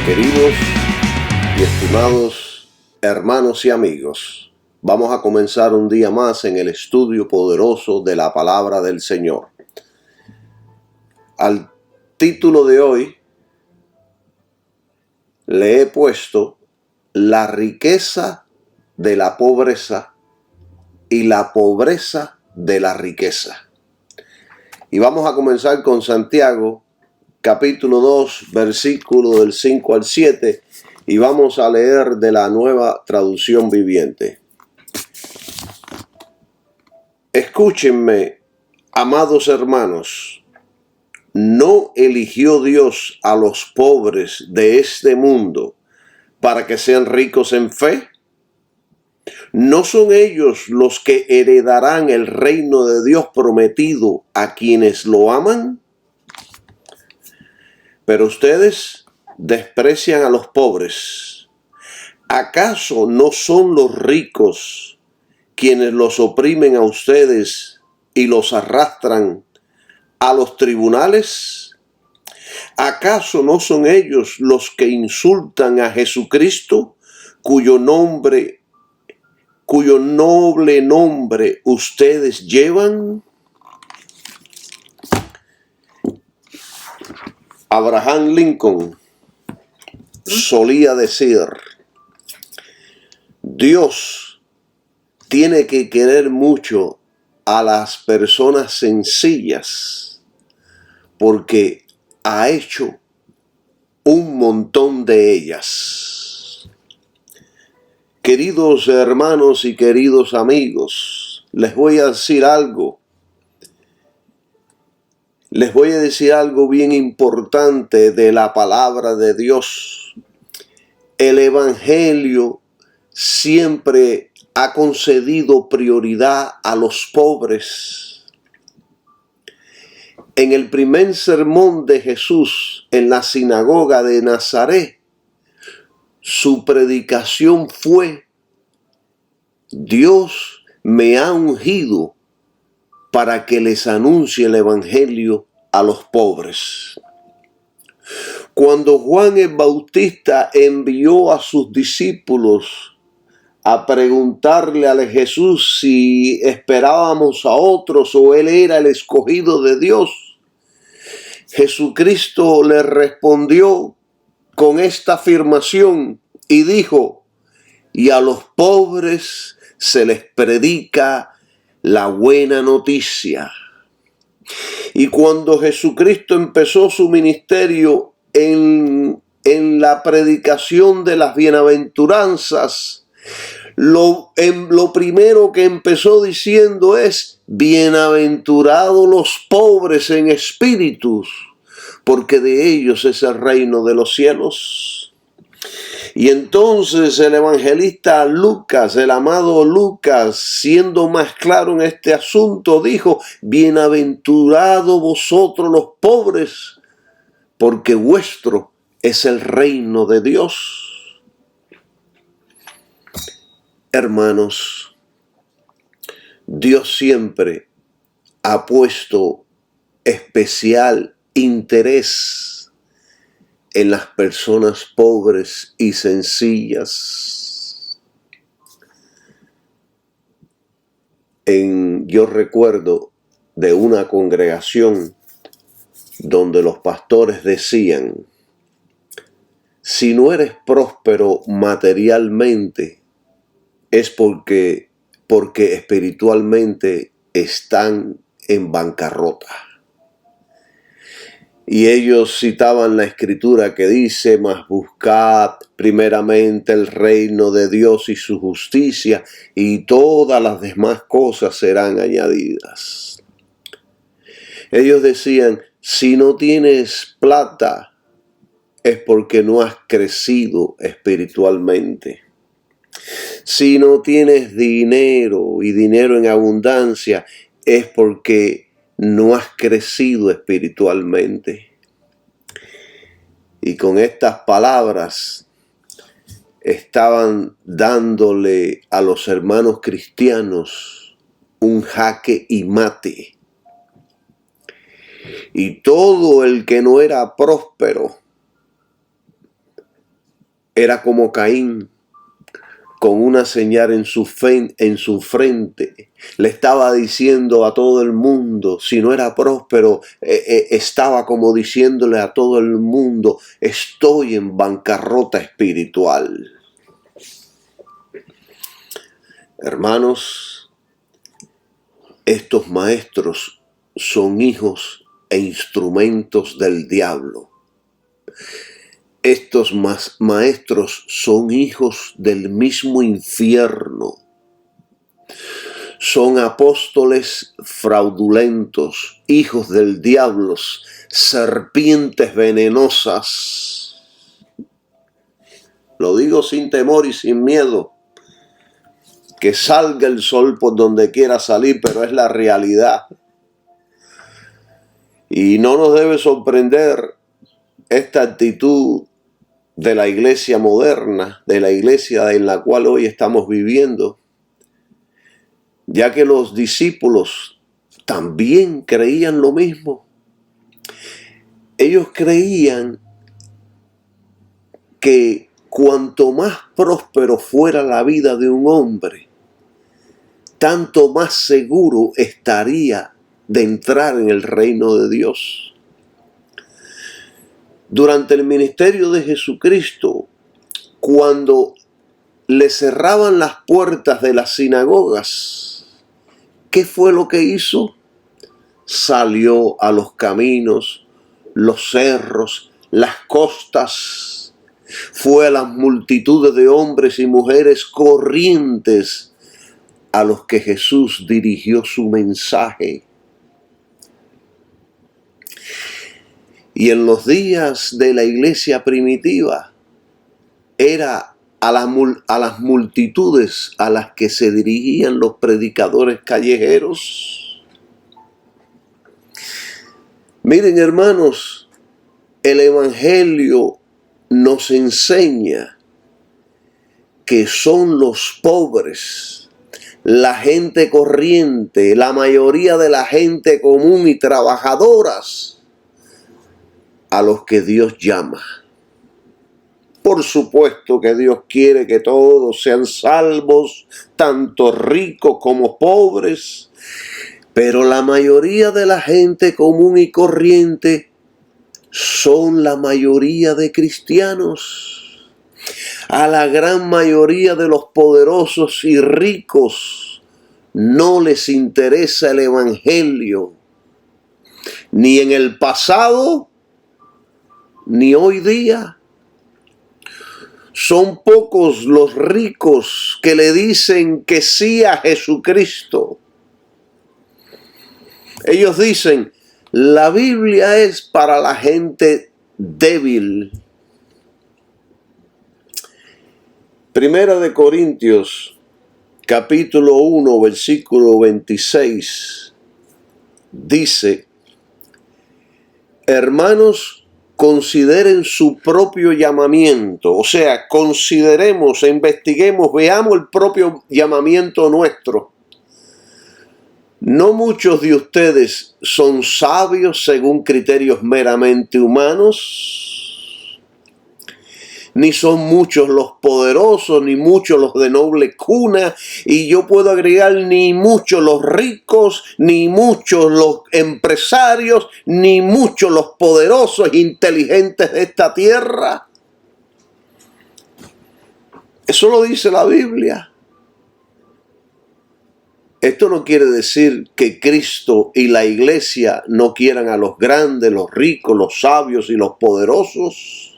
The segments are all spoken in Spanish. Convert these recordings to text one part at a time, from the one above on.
Queridos y estimados hermanos y amigos, vamos a comenzar un día más en el estudio poderoso de la palabra del Señor. Al título de hoy le he puesto la riqueza de la pobreza y la pobreza de la riqueza. Y vamos a comenzar con Santiago, capítulo 2, versículo del 5 al 7, y vamos a leer de la Nueva Traducción Viviente. Escúchenme, amados hermanos, ¿no eligió Dios a los pobres de este mundo para que sean ricos en fe? ¿No son ellos los que heredarán el reino de Dios prometido a quienes lo aman? Pero ustedes desprecian a los pobres. ¿Acaso no son los ricos quienes los oprimen a ustedes y los arrastran a los tribunales? ¿Acaso no son ellos los que insultan a Jesucristo, cuyo noble nombre ustedes llevan? Abraham Lincoln solía decir: Dios tiene que querer mucho a las personas sencillas porque ha hecho un montón de ellas. Queridos hermanos y queridos amigos, les voy a decir algo. Les voy a decir algo bien importante de la palabra de Dios. El Evangelio siempre ha concedido prioridad a los pobres. En el primer sermón de Jesús en la sinagoga de Nazaret, su predicación fue: Dios me ha ungido para que les anuncie el Evangelio a los pobres. Cuando Juan el Bautista envió a sus discípulos a preguntarle a Jesús si esperábamos a otros o él era el escogido de Dios, Jesucristo le respondió con esta afirmación y dijo: y a los pobres se les predica la buena noticia. Y cuando Jesucristo empezó su ministerio en la predicación de las bienaventuranzas, lo primero que empezó diciendo es: bienaventurados los pobres en espíritus, porque de ellos es el reino de los cielos. Y entonces el evangelista Lucas, el amado Lucas, siendo más claro en este asunto, dijo: bienaventurados vosotros los pobres, porque vuestro es el reino de Dios. Hermanos, Dios siempre ha puesto especial interés en las personas pobres y sencillas. Yo recuerdo de una congregación donde los pastores decían: si no eres próspero materialmente, es porque espiritualmente están en bancarrota. Y ellos citaban la escritura que dice: mas buscad primeramente el reino de Dios y su justicia, y todas las demás cosas serán añadidas. Ellos decían: si no tienes plata, es porque no has crecido espiritualmente. Si no tienes dinero y dinero en abundancia, es porque no has crecido espiritualmente. Y con estas palabras estaban dándole a los hermanos cristianos un jaque y mate. Y todo el que no era próspero era como Caín, con una señal en su frente. Le estaba diciendo a todo el mundo, si no era próspero, estaba como diciéndole a todo el mundo, estoy en bancarrota espiritual. Hermanos, estos maestros son hijos e instrumentos del diablo. Estos maestros son hijos del mismo infierno. Son apóstoles fraudulentos, hijos del diablo, serpientes venenosas. Lo digo sin temor y sin miedo. Que salga el sol por donde quiera salir, pero es la realidad. Y no nos debe sorprender esta actitud de la iglesia moderna, de la iglesia en la cual hoy estamos viviendo, ya que los discípulos también creían lo mismo. Ellos creían que cuanto más próspero fuera la vida de un hombre, tanto más seguro estaría de entrar en el reino de Dios. Durante el ministerio de Jesucristo, cuando le cerraban las puertas de las sinagogas, ¿qué fue lo que hizo? Salió a los caminos, los cerros, las costas, fue a las multitudes de hombres y mujeres corrientes a los que Jesús dirigió su mensaje. Y en los días de la iglesia primitiva, era a las multitudes a las que se dirigían los predicadores callejeros. Miren, hermanos, el Evangelio nos enseña que son los pobres, la gente corriente, la mayoría de la gente común y trabajadoras, a los que Dios llama. Por supuesto que Dios quiere que todos sean salvos, tanto ricos como pobres, pero la mayoría de la gente común y corriente son la mayoría de cristianos. A la gran mayoría de los poderosos y ricos no les interesa el Evangelio, ni en el pasado, ni hoy día. Son pocos los ricos que le dicen que sí a Jesucristo. Ellos dicen, la Biblia es para la gente débil. Primera de Corintios, capítulo 1, versículo 26, dice, hermanos, consideren su propio llamamiento, o sea, consideremos e investiguemos, veamos el propio llamamiento nuestro. No muchos de ustedes son sabios según criterios meramente humanos, ni son muchos los poderosos, ni muchos los de noble cuna, y yo puedo agregar ni muchos los ricos, ni muchos los empresarios, ni muchos los poderosos e inteligentes de esta tierra. Eso lo dice la Biblia. Esto no quiere decir que Cristo y la iglesia no quieran a los grandes, los ricos, los sabios y los poderosos.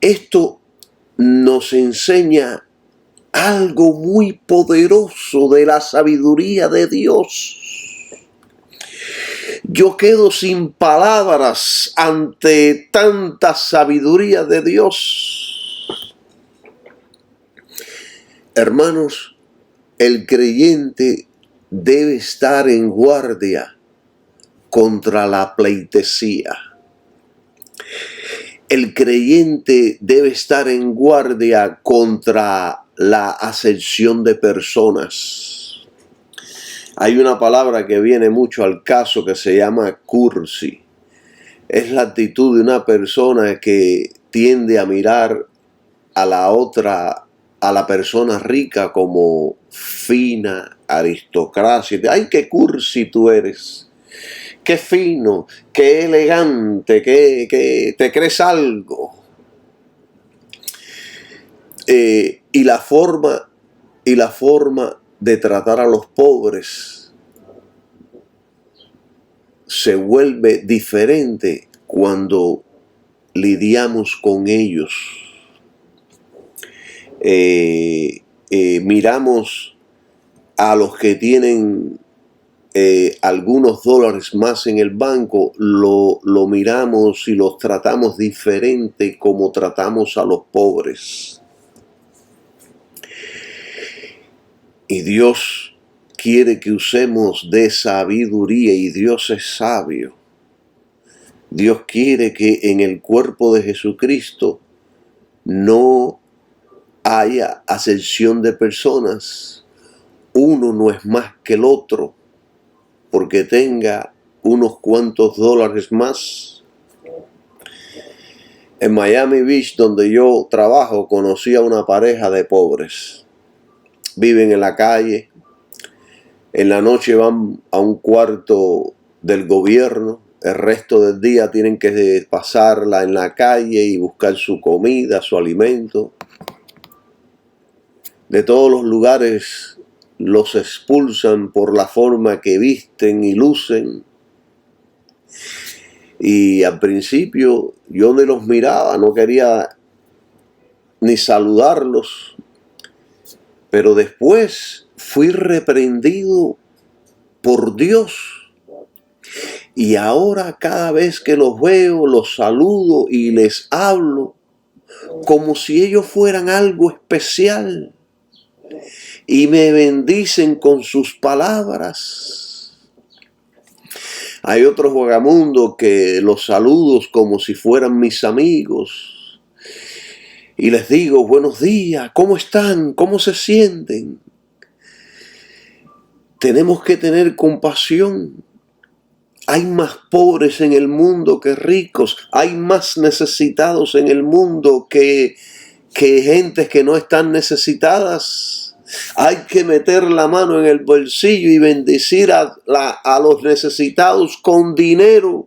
Esto nos enseña algo muy poderoso de la sabiduría de Dios. Yo quedo sin palabras ante tanta sabiduría de Dios. Hermanos, el creyente debe estar en guardia contra la pleitesía. El creyente debe estar en guardia contra la acepción de personas. Hay una palabra que viene mucho al caso que se llama cursi. Es la actitud de una persona que tiende a mirar a la otra, a la persona rica como fina aristocracia. ¡Ay, qué cursi tú eres! ¡Qué fino! ¡Qué elegante! ¡Qué te crees algo! Y la forma de tratar a los pobres se vuelve diferente cuando lidiamos con ellos. Miramos a los que tienen algunos dólares más en el banco, lo miramos y los tratamos diferente como tratamos a los pobres. Y Dios quiere que usemos de sabiduría, y Dios es sabio. Dios quiere que en el cuerpo de Jesucristo no haya acepción de personas. Uno no es más que el otro porque tenga unos cuantos dólares más. En Miami Beach, donde yo trabajo, conocí a una pareja de pobres. Viven en la calle. En la noche van a un cuarto del gobierno. El resto del día tienen que pasarla en la calle y buscar su comida, su alimento. De todos los lugares los expulsan por la forma que visten y lucen. Y al principio yo ni los miraba, no quería ni saludarlos. Pero después fui reprendido por Dios. Y ahora cada vez que los veo, los saludo y les hablo como si ellos fueran algo especial. Y me bendicen con sus palabras. Hay otros vagabundos que los saludo como si fueran mis amigos. Y les digo, buenos días, ¿cómo están? ¿Cómo se sienten? Tenemos que tener compasión. Hay más pobres en el mundo que ricos. Hay más necesitados en el mundo que gentes que no están necesitadas. Hay que meter la mano en el bolsillo y bendecir a los necesitados con dinero.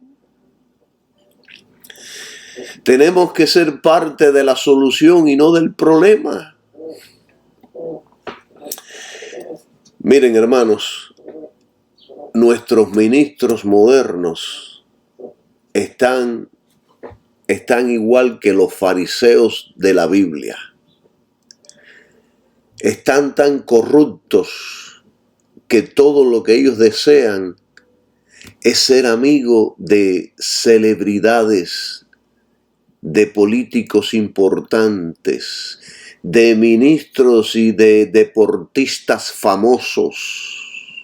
Tenemos que ser parte de la solución y no del problema. Miren, hermanos, nuestros ministros modernos están igual que los fariseos de la Biblia. Están tan corruptos que todo lo que ellos desean es ser amigo de celebridades, de políticos importantes, de ministros y de deportistas famosos.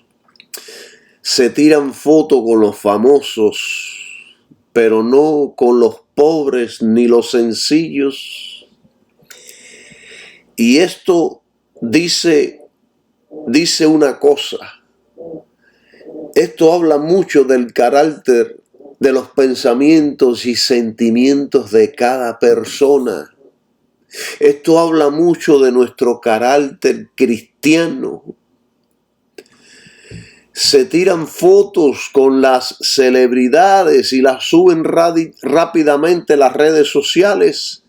Se tiran fotos con los famosos, pero no con los pobres ni los sencillos. Y esto dice una cosa. Esto habla mucho del carácter, de los pensamientos y sentimientos de cada persona. Esto habla mucho de nuestro carácter cristiano. Se tiran fotos con las celebridades y las suben rápidamente a las redes sociales,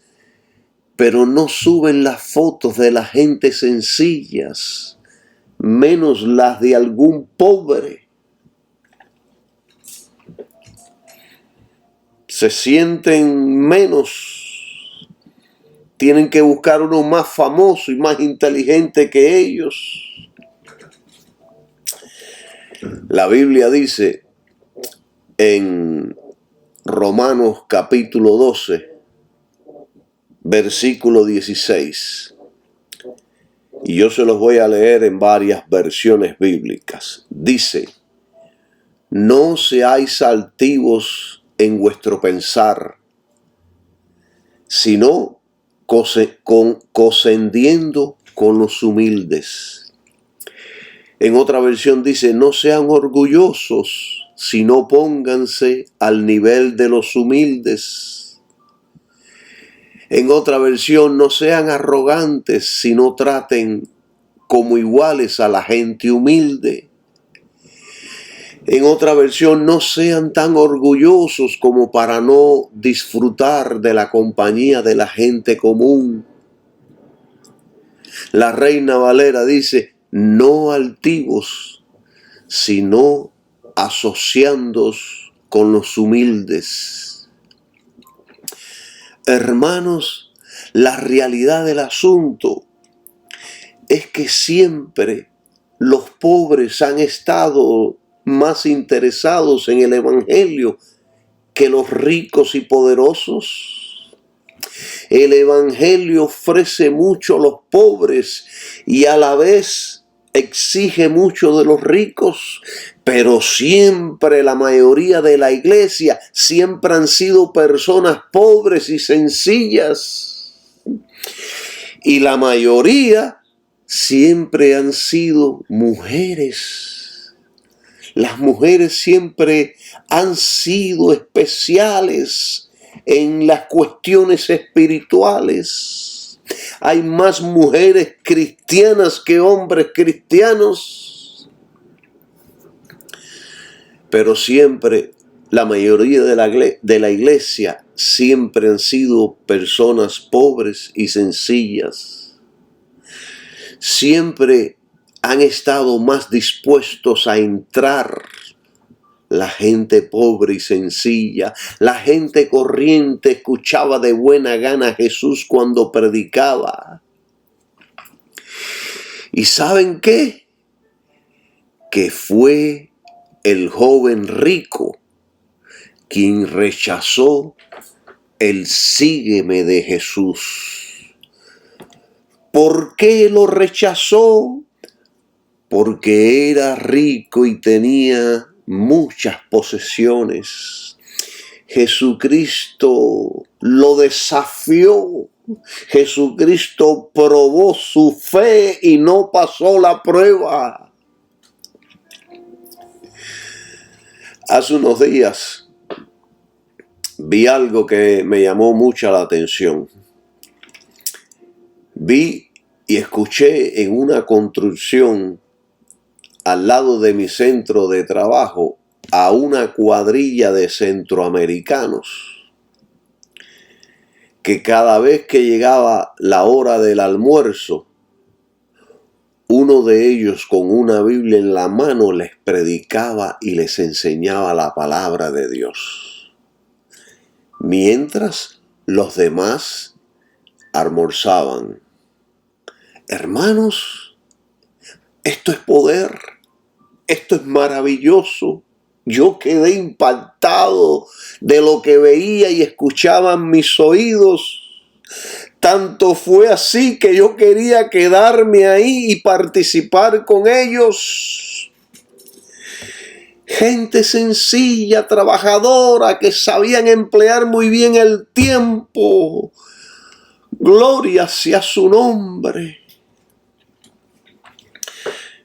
pero no suben las fotos de la gente sencillas, menos las de algún pobre. Se sienten menos. Tienen que buscar uno más famoso y más inteligente que ellos. La Biblia dice en Romanos capítulo 12, versículo 16. Y yo se los voy a leer en varias versiones bíblicas. Dice, no seáis altivos en vuestro pensar, sino condescendiendo con los humildes. En otra versión dice, no sean orgullosos, sino pónganse al nivel de los humildes. En otra versión, no sean arrogantes, sino traten como iguales a la gente humilde. En otra versión, no sean tan orgullosos como para no disfrutar de la compañía de la gente común. La Reina Valera dice, no altivos, sino asociándoos con los humildes. Hermanos, la realidad del asunto es que siempre los pobres han estado más interesados en el Evangelio que los ricos y poderosos. El Evangelio ofrece mucho a los pobres y a la vez exige mucho de los ricos, pero siempre la mayoría de la iglesia siempre han sido personas pobres y sencillas. Y la mayoría siempre han sido mujeres. Las mujeres siempre han sido especiales en las cuestiones espirituales. Hay más mujeres cristianas que hombres cristianos. Pero siempre, la mayoría de la iglesia siempre han sido personas pobres y sencillas. Siempre han estado más dispuestos a entrar la gente pobre y sencilla. La gente corriente escuchaba de buena gana a Jesús cuando predicaba. ¿Y saben qué? Que fue el joven rico quien rechazó el sígueme de Jesús. ¿Por qué lo rechazó? Porque era rico y tenía muchas posesiones. Jesucristo lo desafió. Jesucristo probó su fe y no pasó la prueba. Hace unos días vi algo que me llamó mucho la atención. Vi y escuché en una construcción al lado de mi centro de trabajo a una cuadrilla de centroamericanos que cada vez que llegaba la hora del almuerzo, uno de ellos con una Biblia en la mano les predicaba y les enseñaba la palabra de Dios, mientras los demás almorzaban. Hermanos, esto es poder. Esto es maravilloso. Yo quedé impactado de lo que veía y escuchaban mis oídos. Tanto fue así que yo quería quedarme ahí y participar con ellos. Gente sencilla, trabajadora, que sabían emplear muy bien el tiempo. Gloria sea su nombre.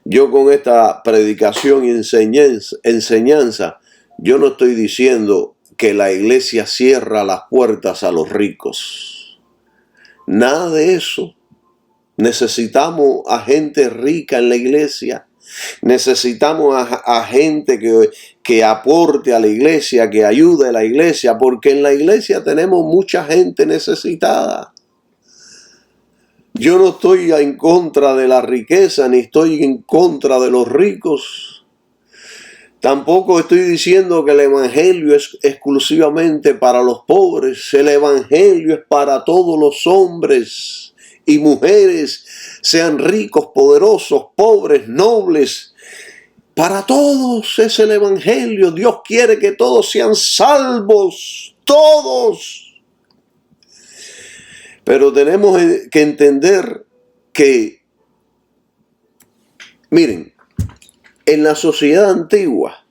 Yo con esta predicación y enseñanza, yo no estoy diciendo que la iglesia cierra las puertas a los ricos. Nada de eso. Necesitamos a gente rica en la iglesia. Necesitamos a gente que aporte a la iglesia, que ayude a la iglesia, porque en la iglesia tenemos mucha gente necesitada. Yo no estoy en contra de la riqueza, ni estoy en contra de los ricos. Tampoco estoy diciendo que el evangelio es exclusivamente para los pobres. El evangelio es para todos los hombres y mujeres, sean ricos, poderosos, pobres, nobles. Para todos es el evangelio. Dios quiere que todos sean salvos, todos. Pero tenemos que entender que, miren, en la sociedad antigua,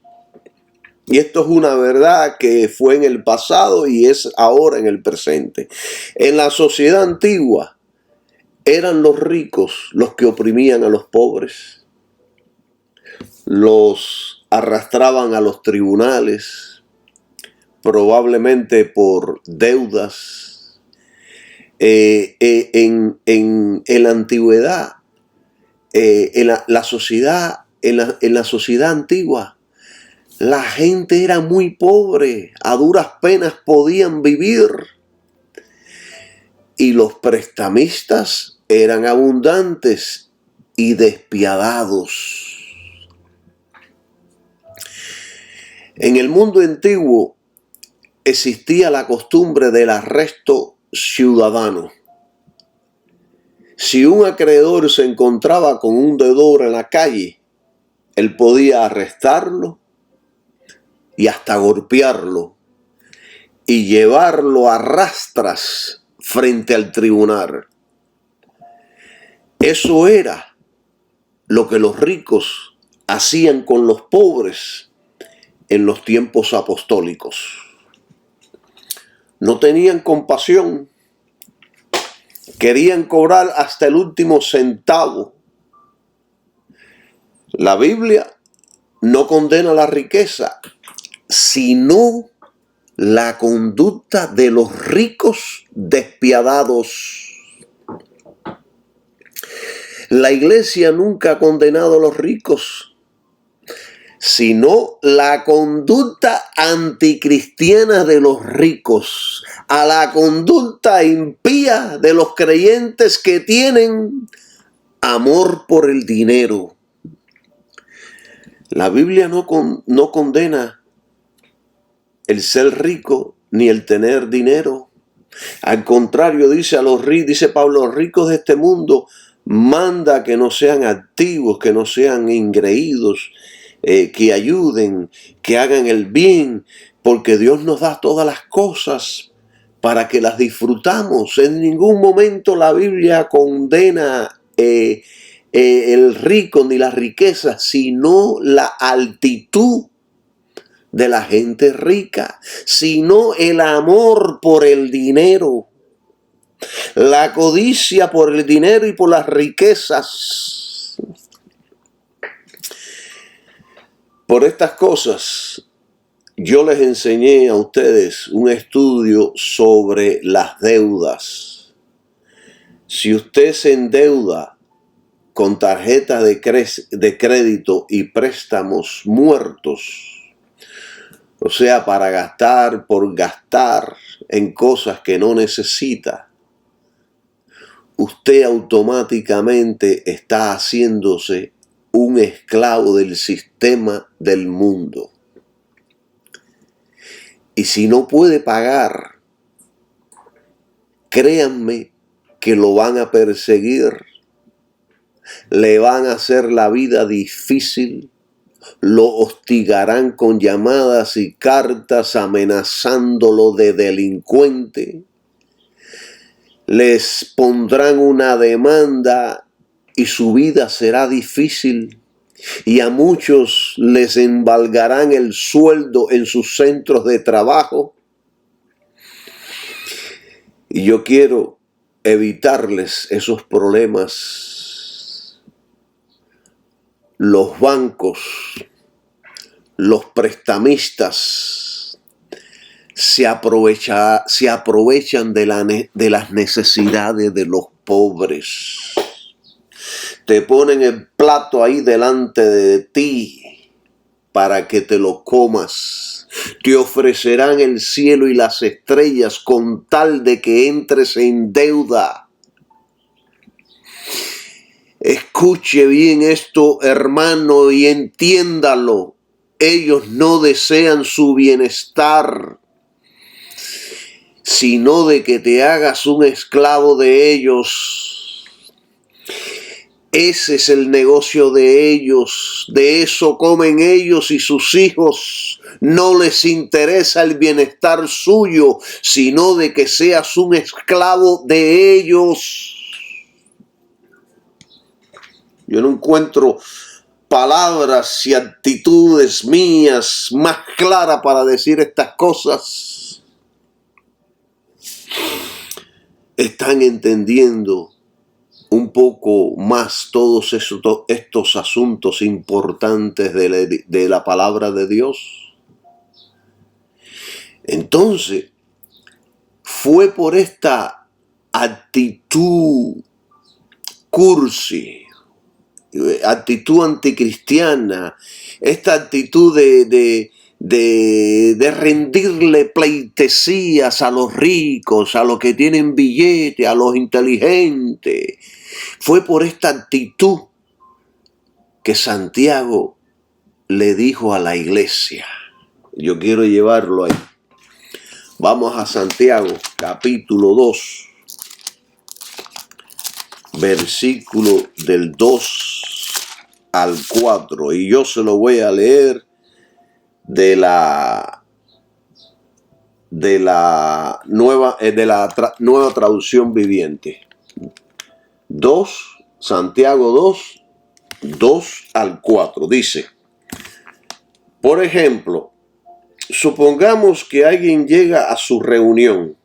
y esto es una verdad que fue en el pasado y es ahora en el presente, en la sociedad antigua eran los ricos los que oprimían a los pobres, los arrastraban a los tribunales, probablemente por deudas. en la antigüedad, la sociedad, en la sociedad antigua, la gente era muy pobre, a duras penas podían vivir, y los prestamistas eran abundantes y despiadados. En el mundo antiguo existía la costumbre del arresto ciudadano. Si un acreedor se encontraba con un deudor en la calle, él podía arrestarlo y hasta golpearlo y llevarlo a rastras frente al tribunal. Eso era lo que los ricos hacían con los pobres en los tiempos apostólicos. No tenían compasión, querían cobrar hasta el último centavo. La Biblia no condena la riqueza, sino la conducta de los ricos despiadados. La iglesia nunca ha condenado a los ricos, sino la conducta anticristiana de los ricos, a la conducta impía de los creyentes que tienen amor por el dinero. La Biblia no condena el ser rico ni el tener dinero. Al contrario, dice Pablo, los ricos de este mundo manda que no sean activos, que no sean engreídos, que ayuden, que hagan el bien, porque Dios nos da todas las cosas para que las disfrutamos. En ningún momento la Biblia condena el rico ni la riqueza, sino la altitud de la gente rica, sino el amor por el dinero, la codicia por el dinero y por las riquezas. Por estas cosas, yo les enseñé a ustedes un estudio sobre las deudas. Si usted se endeuda con tarjetas de crédito y préstamos muertos, o sea, para gastar por gastar en cosas que no necesita, usted automáticamente está haciéndose un esclavo del sistema del mundo. Y si no puede pagar, créanme que lo van a perseguir, le van a hacer la vida difícil, lo hostigarán con llamadas y cartas amenazándolo de delincuente, les pondrán una demanda y su vida será difícil, y a muchos les embargarán el sueldo en sus centros de trabajo. Y yo quiero evitarles esos problemas. Los bancos, los prestamistas se aprovechan de las necesidades de los pobres. Te ponen el plato ahí delante de ti para que te lo comas. Te ofrecerán el cielo y las estrellas con tal de que entres en deuda. Escuche bien esto, hermano, y entiéndalo. Ellos no desean su bienestar, sino de que te hagas un esclavo de ellos. Ese es el negocio de ellos, de eso comen ellos y sus hijos. No les interesa el bienestar suyo, sino de que seas un esclavo de ellos. Yo no encuentro palabras y actitudes mías más claras para decir estas cosas. Están entendiendo un poco más todos estos asuntos importantes de la palabra de Dios. Entonces, fue por esta actitud cursi, actitud anticristiana, esta actitud de rendirle pleitesías a los ricos, a los que tienen billete, a los inteligentes. Fue por esta actitud que Santiago le dijo a la iglesia. Yo quiero llevarlo ahí. Vamos a Santiago, capítulo 2, versículo del 2 al 4. Y yo se lo voy a leer de la nueva traducción viviente. Santiago 2 al 4. Dice, por ejemplo, supongamos que alguien llega a su reunión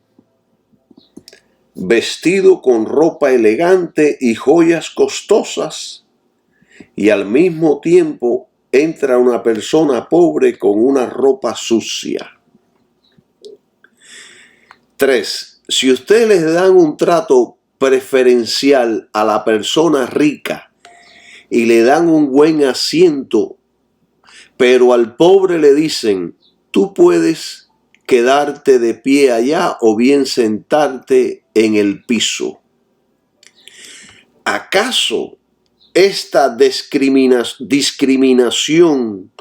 vestido con ropa elegante y joyas costosas, y al mismo tiempo entra una persona pobre con una ropa sucia. 3. Si ustedes les dan un trato preferencial a la persona rica y le dan un buen asiento, pero al pobre le dicen, tú puedes quedarte de pie allá o bien sentarte en el piso. ¿Acaso esta discriminación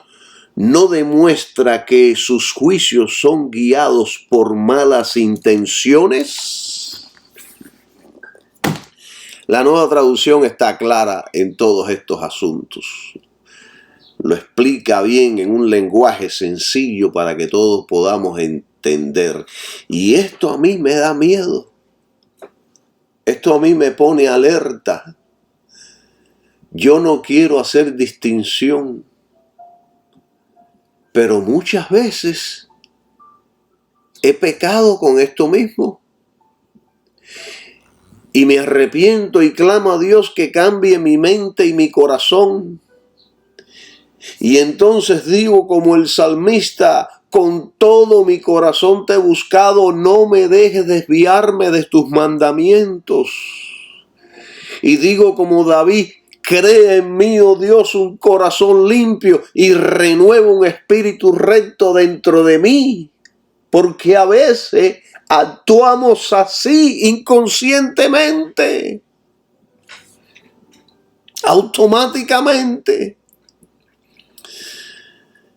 no demuestra que sus juicios son guiados por malas intenciones? La Nueva Traducción está clara en todos estos asuntos. Lo explica bien en un lenguaje sencillo para que todos podamos entender. Y esto a mí me da miedo. Esto a mí me pone alerta. Yo no quiero hacer distinción. Pero muchas veces he pecado con esto mismo. Y me arrepiento y clamo a Dios que cambie mi mente y mi corazón. Y entonces digo como el salmista, con todo mi corazón te he buscado, no me dejes desviarme de tus mandamientos. Y digo como David, crea en mí, oh Dios, un corazón limpio y renueva un espíritu recto dentro de mí. Porque a veces actuamos así inconscientemente, automáticamente.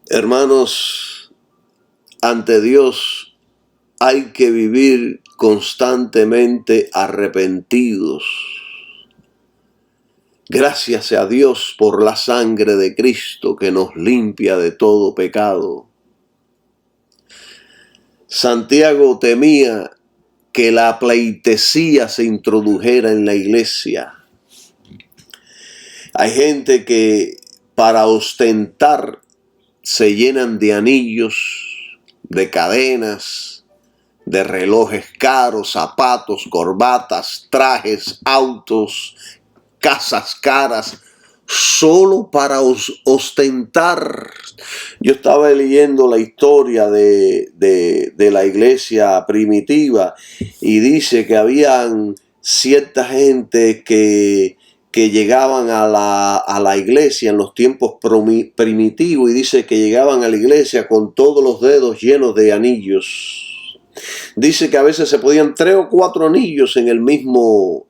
Hermanos, ante Dios hay que vivir constantemente arrepentidos. Gracias a Dios por la sangre de Cristo que nos limpia de todo pecado. Santiago temía que la pleitesía se introdujera en la iglesia. Hay gente que para ostentar se llenan de anillos, de cadenas, de relojes caros, zapatos, corbatas, trajes, autos, casas caras, solo para ostentar. Yo estaba leyendo la historia de la iglesia primitiva y dice que habían cierta gente que llegaban a la iglesia en los tiempos primitivos, y dice que llegaban a la iglesia con todos los dedos llenos de anillos. Dice que a veces se podían 3 o 4 anillos en el mismo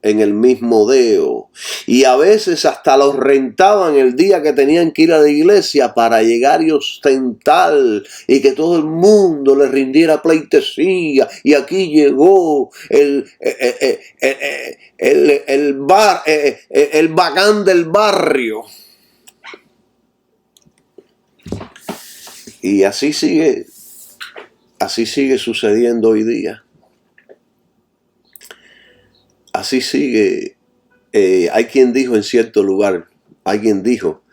dedo, y a veces hasta los rentaban el día que tenían que ir a la iglesia para llegar y ostentar y que todo el mundo le rindiera pleitesía. Y aquí llegó el bacán del barrio. Y así sigue sucediendo hoy día. Así sigue. Hay quien dijo en cierto lugar, alguien dijo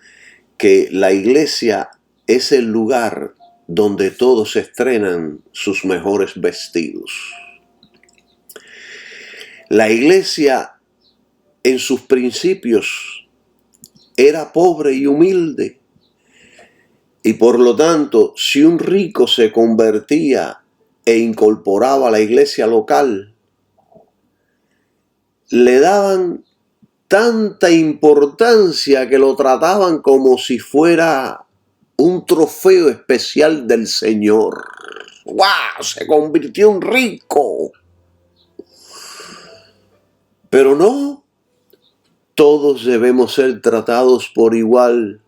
que la iglesia es el lugar donde todos estrenan sus mejores vestidos. La iglesia en sus principios era pobre y humilde. Y por lo tanto, si un rico se convertía e incorporaba a la iglesia local, le daban tanta importancia que lo trataban como si fuera un trofeo especial del Señor. ¡Wow! Se convirtió en rico. Pero no, todos debemos ser tratados por igual.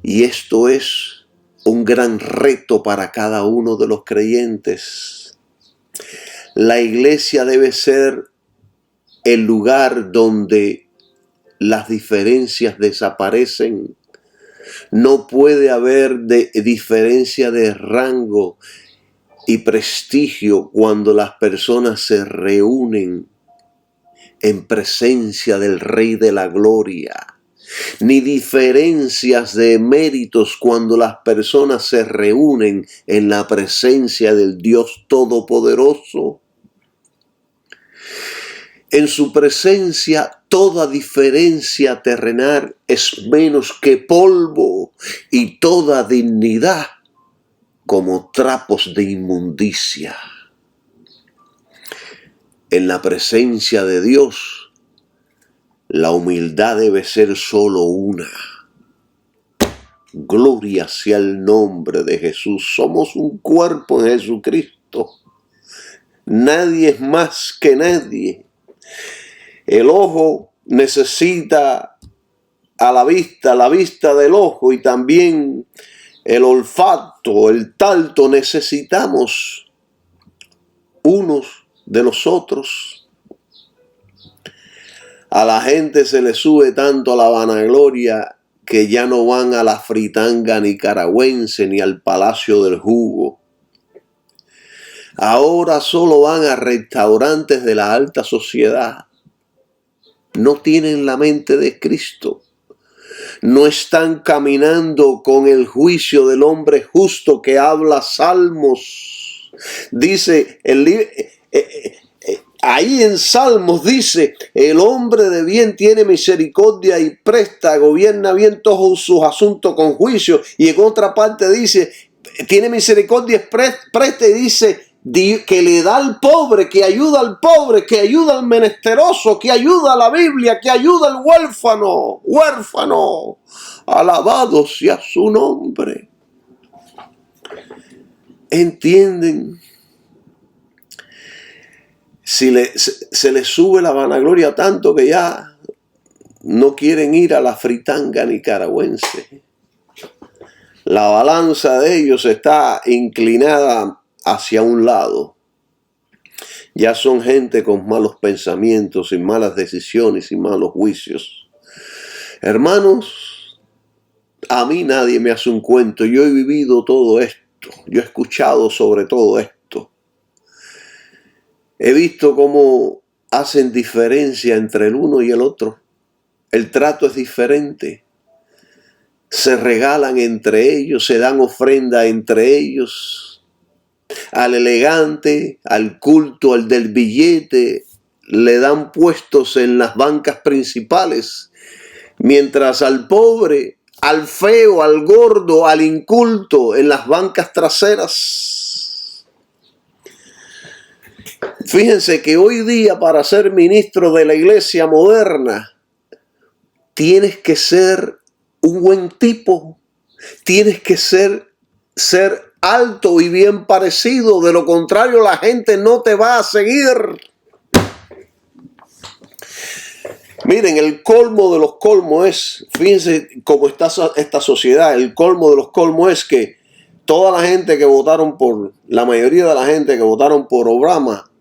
Y esto es un gran reto para cada uno de los creyentes. La iglesia debe ser el lugar donde las diferencias desaparecen. No puede haber diferencia de rango y prestigio cuando las personas se reúnen en presencia del Rey de la Gloria, ni diferencias de méritos cuando las personas se reúnen en la presencia del Dios Todopoderoso. En su presencia toda diferencia terrenal es menos que polvo y toda dignidad como trapos de inmundicia. En la presencia de Dios, la humildad debe ser solo una. Gloria sea el nombre de Jesús. Somos un cuerpo en Jesucristo. Nadie es más que nadie. El ojo necesita a la vista del ojo, y también el olfato, el tacto. Necesitamos unos de los otros. A la gente se le sube tanto la vanagloria que ya no van a la fritanga nicaragüense ni al Palacio del Jugo. Ahora solo van a restaurantes de la alta sociedad. No tienen la mente de Cristo. No están caminando con el juicio del hombre justo que habla Salmos. Dice ahí en Salmos dice: el hombre de bien tiene misericordia y presta, gobierna bien todos sus asuntos con juicio. Y en otra parte dice: tiene misericordia, presta, y dice que le da al pobre, que ayuda al pobre, que ayuda al menesteroso, que ayuda a la Biblia, que ayuda al huérfano. Alabado sea su nombre. ¿Entienden? Se les sube la vanagloria tanto que ya no quieren ir a la fritanga nicaragüense. La balanza de ellos está inclinada hacia un lado. Ya son gente con malos pensamientos y malas decisiones y malos juicios. Hermanos, a mí nadie me hace un cuento. Yo he vivido todo esto. Yo he escuchado sobre todo esto. He visto cómo hacen diferencia entre el uno y el otro. El trato es diferente. Se regalan entre ellos, se dan ofrenda entre ellos. Al elegante, al culto, al del billete, le dan puestos en las bancas principales, mientras al pobre, al feo, al gordo, al inculto, en las bancas traseras. Fíjense que hoy día, para ser ministro de la iglesia moderna, tienes que ser un buen tipo, tienes que ser alto y bien parecido. De lo contrario, la gente no te va a seguir. Miren, el colmo de los colmos es, fíjense cómo está esta sociedad, el colmo de los colmos es que toda la gente que votaron la mayoría de la gente que votaron por Obama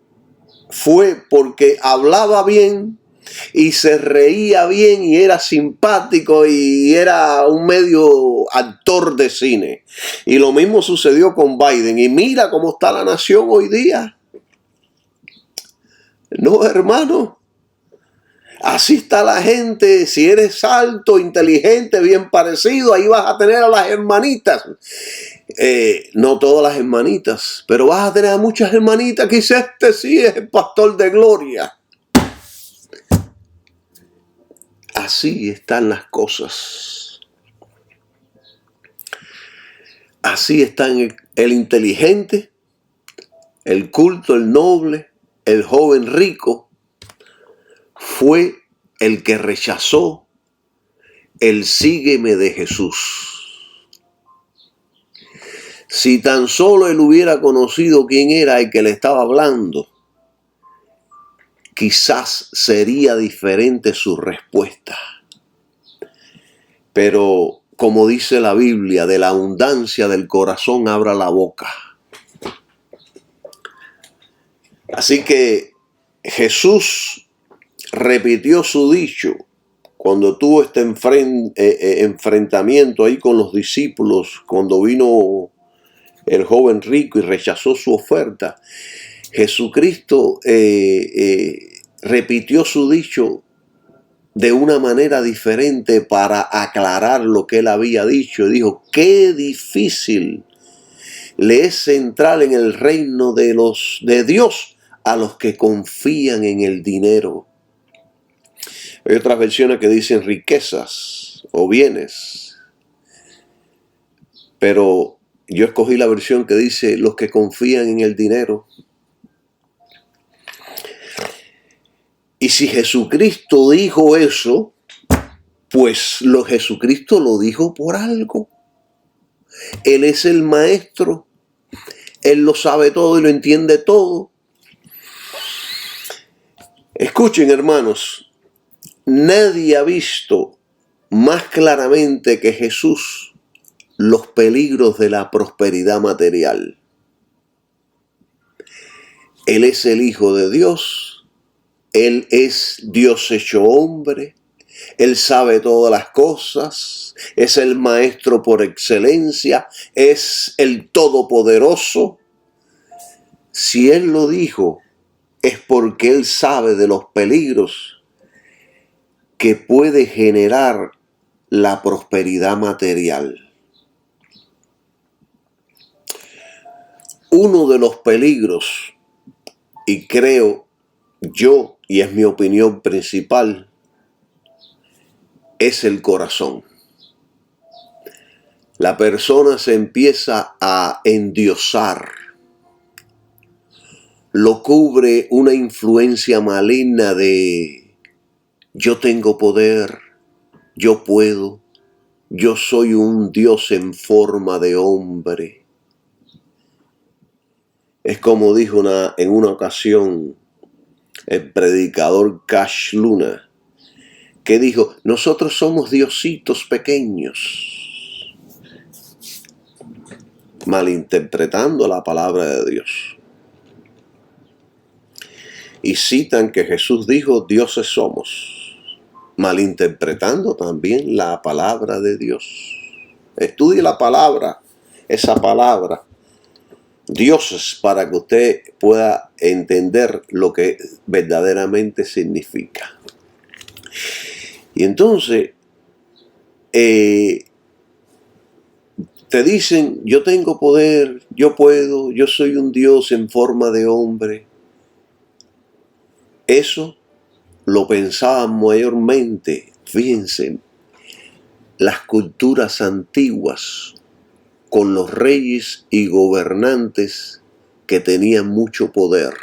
fue porque hablaba bien y se reía bien y era simpático y era un medio actor de cine. Y lo mismo sucedió con Biden. Y mira cómo está la nación hoy día. No, hermano. Así está la gente. Si eres alto, inteligente, bien parecido, ahí vas a tener a las hermanitas. No todas las hermanitas, pero vas a tener a muchas hermanitas que dice: este sí es el pastor de gloria. Así están las cosas. Así están el inteligente, el culto, el noble, el joven rico, fue el que rechazó el sígueme de Jesús. Si tan solo él hubiera conocido quién era el que le estaba hablando, quizás sería diferente su respuesta. Pero, como dice la Biblia, de la abundancia del corazón abra la boca. Así que Jesús repitió su dicho cuando tuvo este enfrentamiento ahí con los discípulos, cuando vino el joven rico y rechazó su oferta. Jesucristo repitió su dicho de una manera diferente para aclarar lo que él había dicho. Dijo, qué difícil le es entrar en el reino de Dios a los que confían en el dinero. Hay otras versiones que dicen riquezas o bienes, pero yo escogí la versión que dice los que confían en el dinero. Y si Jesucristo dijo eso, pues Jesucristo lo dijo por algo. Él es el maestro, él lo sabe todo y lo entiende todo. Escuchen, hermanos, nadie ha visto más claramente que Jesús los peligros de la prosperidad material. Él es el Hijo de Dios, Él es Dios hecho hombre, Él sabe todas las cosas, es el maestro por excelencia, es el todopoderoso. Si Él lo dijo, es porque Él sabe de los peligros que puede generar la prosperidad material. Uno de los peligros, y creo yo, y es mi opinión principal, es el corazón. La persona se empieza a endiosar. Lo cubre una influencia maligna de yo tengo poder, yo puedo, yo soy un Dios en forma de hombre. Es como dijo en una ocasión el predicador Cash Luna, que dijo, nosotros somos diositos pequeños, malinterpretando la palabra de Dios. Y citan que Jesús dijo, dioses somos, malinterpretando también la palabra de Dios. Estudie la palabra, esa palabra, dioses, para que usted pueda entender lo que verdaderamente significa. Y entonces, te dicen, yo tengo poder, yo puedo, yo soy un Dios en forma de hombre. Eso lo pensaban mayormente, fíjense, las culturas antiguas con los reyes y gobernantes que tenían mucho poder.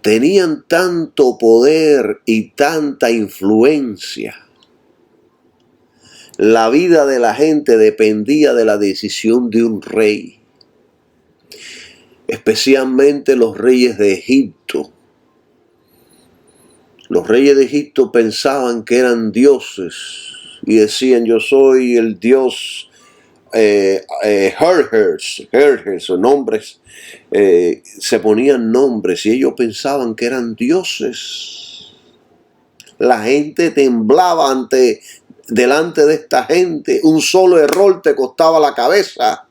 Tenían tanto poder y tanta influencia. La vida de la gente dependía de la decisión de un rey. Especialmente los reyes de Egipto. Los reyes de Egipto pensaban que eran dioses y decían, yo soy el dios Hermes, o nombres, se ponían nombres y ellos pensaban que eran dioses. La gente temblaba delante de esta gente. Un solo error te costaba la cabeza.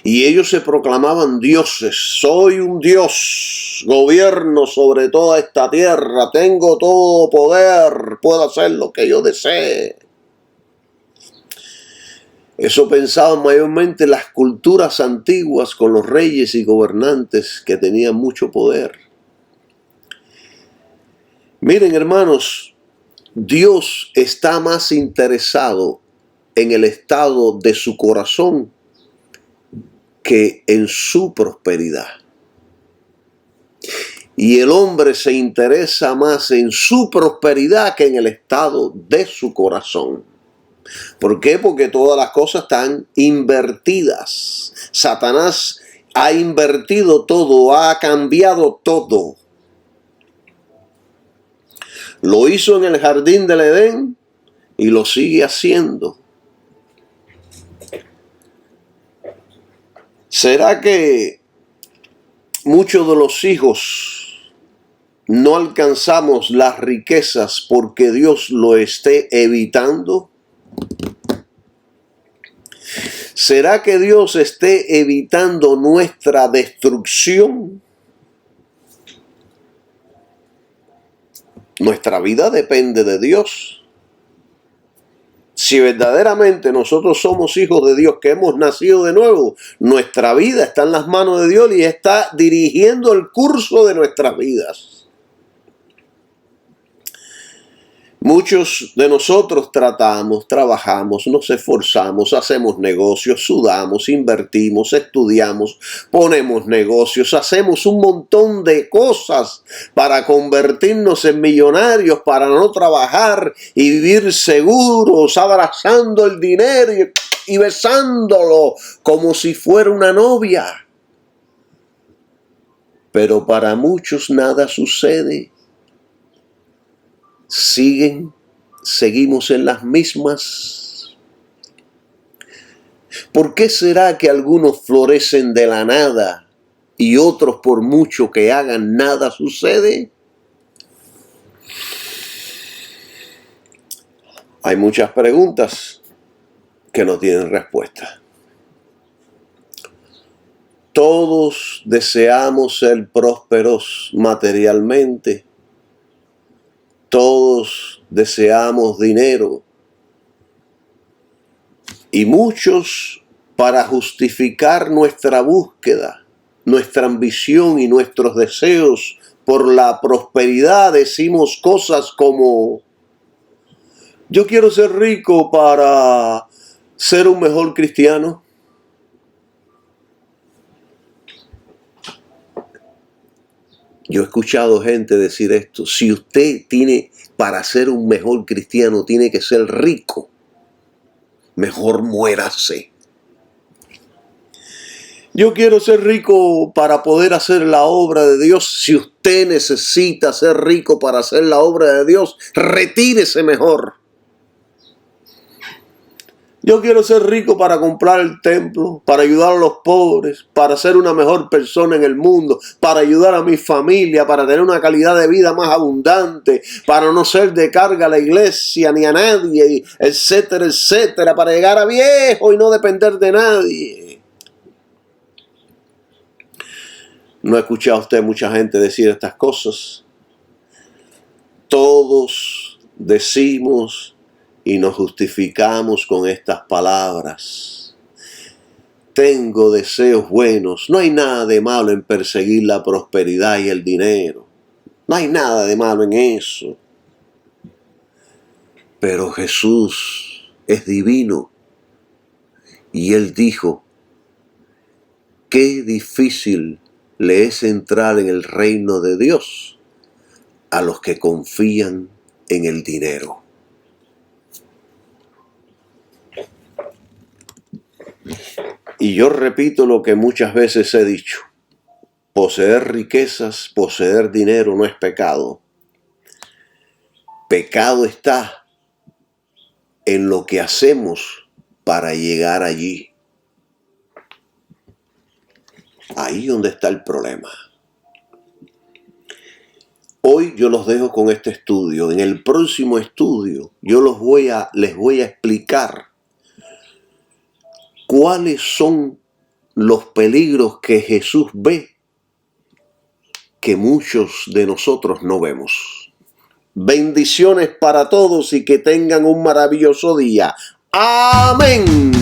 Y ellos se proclamaban dioses. Soy un dios, gobierno sobre toda esta tierra, tengo todo poder, puedo hacer lo que yo desee. Eso pensaban mayormente las culturas antiguas con los reyes y gobernantes que tenían mucho poder. Miren, hermanos, Dios está más interesado en el estado de su corazón que en su prosperidad. Y el hombre se interesa más en su prosperidad que en el estado de su corazón. ¿Por qué? Porque todas las cosas están invertidas. Satanás ha invertido todo, ha cambiado todo. Lo hizo en el jardín del Edén y lo sigue haciendo. ¿Será que muchos de los hijos no alcanzamos las riquezas porque Dios lo esté evitando? ¿Será que Dios esté evitando nuestra destrucción? Nuestra vida depende de Dios. Si verdaderamente nosotros somos hijos de Dios, que hemos nacido de nuevo, nuestra vida está en las manos de Dios y está dirigiendo el curso de nuestras vidas. Muchos de nosotros tratamos, trabajamos, nos esforzamos, hacemos negocios, sudamos, invertimos, estudiamos, ponemos negocios, hacemos un montón de cosas para convertirnos en millonarios, para no trabajar y vivir seguros, abrazando el dinero y besándolo como si fuera una novia. Pero para muchos nada sucede. Seguimos en las mismas. ¿Por qué será que algunos florecen de la nada y otros, por mucho que hagan, nada sucede? Hay muchas preguntas que no tienen respuesta. Todos deseamos ser prósperos materialmente. Todos deseamos dinero. Y muchos, para justificar nuestra búsqueda, nuestra ambición y nuestros deseos por la prosperidad, decimos cosas como: yo quiero ser rico para ser un mejor cristiano. Yo he escuchado gente decir esto: si usted para ser un mejor cristiano, tiene que ser rico, mejor muérase. Yo quiero ser rico para poder hacer la obra de Dios. Si usted necesita ser rico para hacer la obra de Dios, retírese mejor. Yo quiero ser rico para comprar el templo, para ayudar a los pobres, para ser una mejor persona en el mundo, para ayudar a mi familia, para tener una calidad de vida más abundante, para no ser de carga a la iglesia ni a nadie, etcétera, etcétera, para llegar a viejo y no depender de nadie. ¿No ha escuchado usted mucha gente decir estas cosas? Todos decimos y nos justificamos con estas palabras: tengo deseos buenos. No hay nada de malo en perseguir la prosperidad y el dinero. No hay nada de malo en eso. Pero Jesús es divino. Y Él dijo: qué difícil le es entrar en el reino de Dios a los que confían en el dinero. Y yo repito lo que muchas veces he dicho: poseer riquezas, poseer dinero no es pecado. Pecado está en lo que hacemos para llegar allí. Ahí donde está el problema. Hoy yo los dejo con este estudio. En el próximo estudio yo les voy a explicar cuáles son los peligros que Jesús ve que muchos de nosotros no vemos. Bendiciones para todos y que tengan un maravilloso día. Amén.